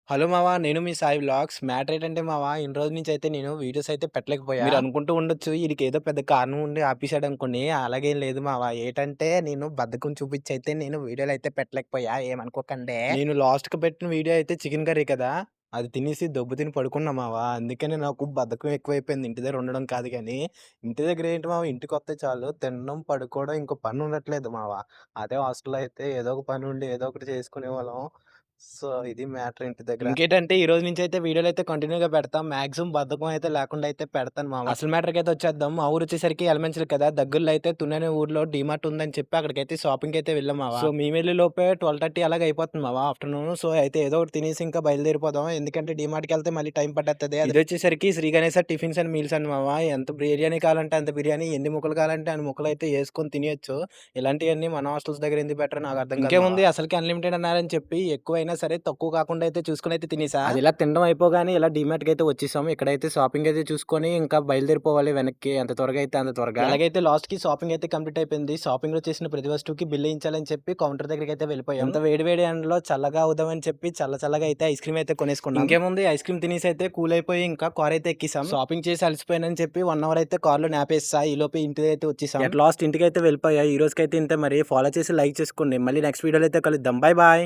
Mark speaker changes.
Speaker 1: Hello మావా! నేను మీ Sai vlogs. Matter ఏంటంటే మావా, ఇన్ని రోజుల నుంచి అయితే నేను వీడియోస్ అయితే పెట్టలేకపోయా. మీరు అనుకుంటూ ఉండొచ్చు ఈడికేదో పెద్ద కారణం ఉండి ఆపేసాడనుకోని. అలాగేం లేదు మావా. ఏటంటే నేను బద్ధకం చూపించి అయితే నేను వీడియోలు అయితే పెట్టలేకపోయా. ఏమనుకోకండే. నేను లాస్ట్‌కి పెట్టిన వీడియో అయితే చికెన్ కర్రీ కదా! అది తినేసి దెబ్బ తిని పడుకున్నా మావా. అందుకనే నాకు బద్ధకం ఎక్కువైపోయింది. ఇంటి దగ్గర ఉండడం కాదు గానీ. ఇంటి దగ్గర ఏంటి మావా, ఇంటికొస్తే చాలు తినడం, పడుకోవడం, ఇంకో పని ఉండట్లేదు మావా. అదే హాస్టల్‌లో అయితే ఏదో ఒక పని ఉండి ఏదో ఒకటి చేసుకునేవాళ్ళం. సో, ఇది మ్యాటర్ ఇంటి దగ్గర. ఇంకేంటంటే ఈ రోజు నుంచి అయితే వీడియోలయితే కంటిన్యూ‌గా పెడతాం. మాక్సిమం బద్ధకం అయితే లేకుండా అయితే పెడతాను మామ. అసలు మ్యాటర్‌కైతే వచ్చేద్దాం. మా ఊరొచ్చేసరికి ఎలమంచిలి కదా! దగ్గరలో అయితే తుని అనే ఊర్లో డీమార్ట్ ఉందని చెప్పి అక్కడికైతే షాపింగ్‌కైతే వెళ్ళాం మావ. సో, మేమెళ్ళే లోపే 12:30 అలాగ అయిపోతుంది మావ ఆఫ్టర్‌నూన్. సో, అయితే ఏదో ఒకటి తినేసి ఇంకా బయలుదేరిపోదాం. ఎందుకంటే డీమార్ట్‌కెళ్తే మళ్ళీ టైం పట్టేత్తది. ఇదొచ్చేసరికి Sri Ganesha tiffins and meals అండి మావ. ఎంత బిర్యానీ కావాలంటే అంత బిర్యానీ, ఎన్ని ముక్కలు కావాలంటే అన్ని ముక్కలైతే యేసుకొని తినేయొచ్చు. ఇలాంటియన్నీ మన హాస్టల్స్ దగ్గర ఎందుకు పెట్టరో నాకు అర్థం కాదు మావ. ఇంకేముంది అసలకి అన్‌లిమిటెడ్ అన్నారని చెప్పి ఎక్కువైనా సరే తక్కువ కాకుండా అయితే చూసుకొని అయితే తినేసా. అది ఇలా తినడం అయిపోగానే ఇలా డీమార్ట్‌కి అయితే వచ్చేసాము. ఇక్కడైతే షాపింగ్ అయితే చూసుకొని ఇంకా బయలుదేరిపోవాలి వెనక్కి. ఎంత త్వరగా అయితే అంత త్వరగా. ఎలాగైతే లాస్ట్‌కి షాపింగ్ అయితే కంప్లీట్ అయిపోయింది. షాపింగ్‌లో చేసిన ప్రతి వస్తువుకి బిల్ వేయించాలని చెప్పి కౌంటర్ దగ్గరికి అయితే వెళ్ళిపోయాం. ఎంత వేడి వేడి ఎండలో చల్లగా అవుదామని చెప్పి చల్లగా అయితే ఐస్ క్రీమ్ అయితే కొనేసుకున్నాం. ఇంకేముంది ఐస్ క్రీమ్ తినేసి అయితే కూల్ అయిపోయి ఇంకా కార్ అయితే ఎక్కేసాం. షాపింగ్ చేసి అలసిపోయానని చెప్పి 1 అవర్ అయితే కార్‌లో నాపేసా. ఈలోపు ఇంటికి అయితే వచ్చేసాం. అట్ లాస్ట్ ఇంటికైతే వెళ్ళిపోయా. ఈ రోజుకైతే ఇంతే మరి. ఫాలో చేసి లైక్ చేసుకోండి. మళ్ళీ నెక్స్ట్ వీడియోలో అయితే కలుద్దాం. Bye bye.